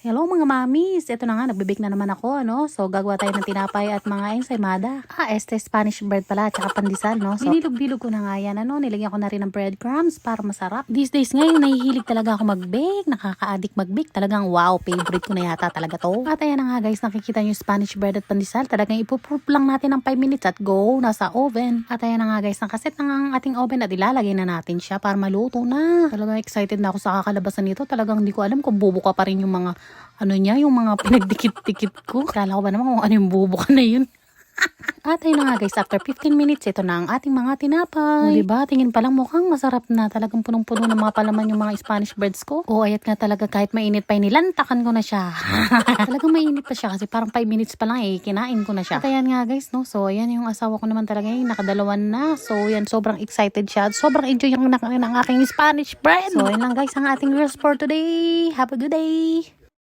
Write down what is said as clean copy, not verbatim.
Hello mga mamis! Ito na nga, nagbibake na naman ako, no? So, gagawa tayo ng tinapay at mga ensaymada. Spanish bread pala, tsaka pandesal, no? So, dinilog-dilog ko na nga yan, ano? Nilagyan ko na rin ng breadcrumbs para masarap. These days ngayon, nahihilig talaga ako mag-bake. Nakaka-addict mag-bake. Talagang wow, favorite ko na yata talaga to. At ayan na nga guys, nakikita nyo yung Spanish bread at pandesal. Talagang ipuproof lang natin ng 5 minutes at go, nasa oven. At ayan na nga guys, nakaset na nga ang ating oven at ilalagay na natin siya para maluto na. Talagang excited na ako sa kakalabasan nito. Talagang hindi ko alam kung bubuka pa rin yung mga yung mga pinagdikit-dikit ko. Kala ko ba naman kung ano yung bubuka na yun. At ayun na nga guys, after 15 minutes, ito na ang ating mga tinapay. O diba, tingin pa lang mukhang masarap na. Talagang punong-puno ng mga palaman yung mga Spanish breads ko. O ayat nga talaga, kahit mainit pa, nilantakan ko na siya. Talagang mainit pa siya kasi parang 5 minutes pa lang kinain ko na siya. At ayan nga guys, no? So ayan yung asawa ko naman talaga nakadalawan na. So yan, sobrang excited siya. Sobrang enjoy yung ng aking Spanish bread. So ayun lang guys, ang ating reels for today. Have a good day!